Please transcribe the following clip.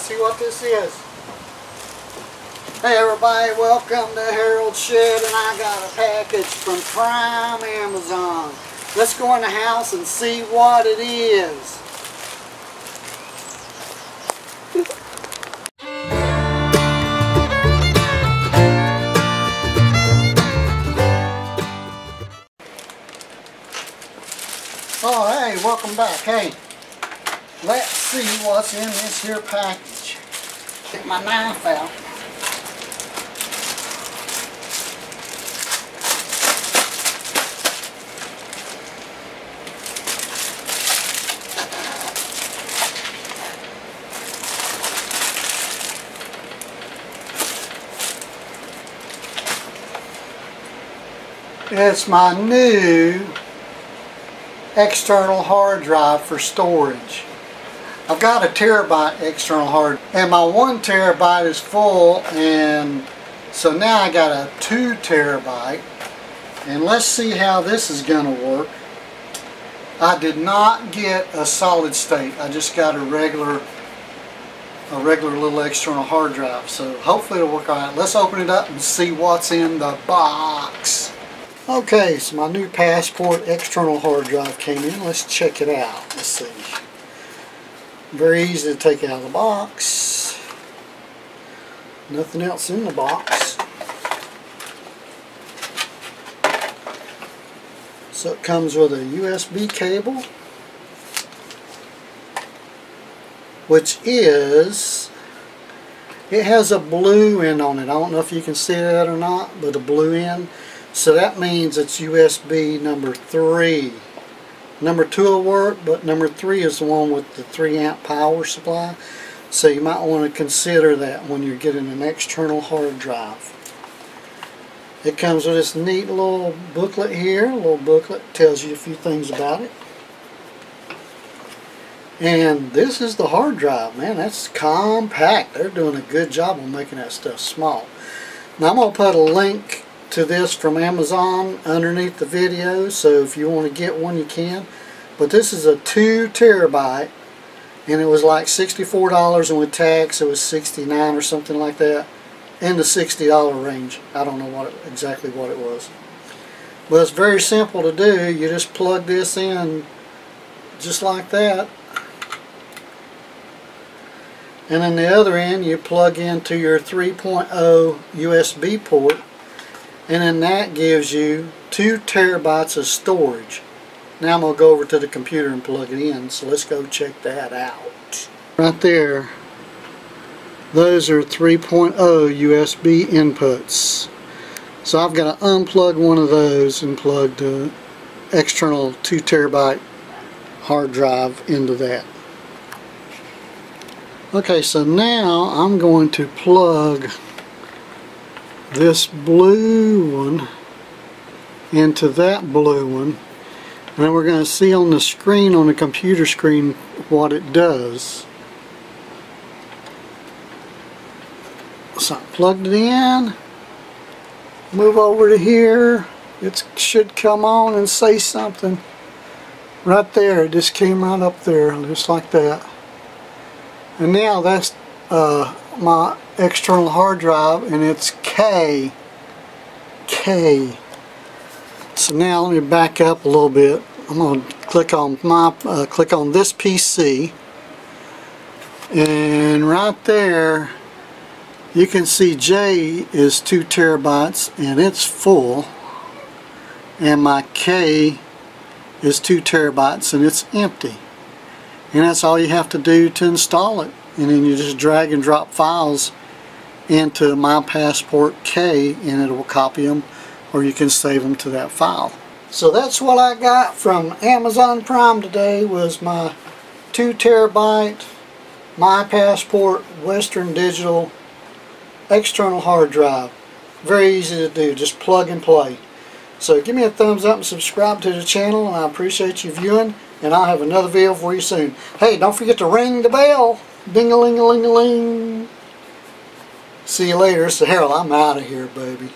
see what this is. Hey everybody, welcome to Harold's Shed, and I got a package from Prime Amazon. Let's go in the house and see what it is. Oh hey, welcome back. Hey, let's see what's in this here package. Get my knife out. It's my new external hard drive for storage. I've got a terabyte external hard, and my 1 terabyte is full, and so now I got a 2 terabyte, and let's see how this is going to work. I did not get a solid state. I just got a regular little external hard drive, so hopefully it'll work alright. Let's open it up and see what's in the box. Okay, so my new Passport external hard drive came in. Let's check it out. Let's see. Very easy to take out of the box. Nothing else in the box. So it comes with a USB cable, which is, it has a blue end on it. I don't know if you can see that or not, but a blue end. So that means it's USB number 3. Number 2 will work, but number 3 is the one with the 3 amp power supply. So you might want to consider that when you're getting an external hard drive. It comes with this neat little booklet here. A little booklet tells you a few things about it. And this is the hard drive, man. That's compact. They're doing a good job of making that stuff small. Now I'm going to put a link to this from Amazon underneath the video, so if you want to get one you can. But this is a 2 terabyte, and it was like $64, and with tax it was $69 or something like that, in the $60 range. I don't know exactly what it was, but it's very simple to do. You just plug this in just like that, and then the other end you plug into your 3.0 USB port, and then that gives you 2 terabytes of storage. Now I'm going to go over to the computer and plug it in, so let's go check that out. Right there, those are 3.0 USB inputs. So I've got to unplug one of those and plug the external 2 terabyte hard drive into that. Okay, so now I'm going to plug this blue one into that blue one, and then we're going to see on the screen, on the computer screen, what it does. So I plugged it in, move over to here, it should come on and say something. Right there, it just came right up there, just like that. And now that's my external hard drive, and it's K. So now let me back up a little bit. I'm going to click on this PC, and right there you can see J is 2 terabytes and it's full, and my K is 2 terabytes and it's empty. And that's all you have to do to install it, and then you just drag and drop files into My Passport K, and it will copy them, or you can save them to that file. So that's what I got from Amazon Prime today, was my 2 terabyte My Passport Western Digital external hard drive. Very easy to do, just plug and play. So give me a thumbs up and subscribe to the channel, and I appreciate you viewing, and I'll have another video for you soon. Hey, don't forget to ring the bell. Ding-a-ling-a-ling-a-ling. See you later. It's Harold. I'm out of here, baby.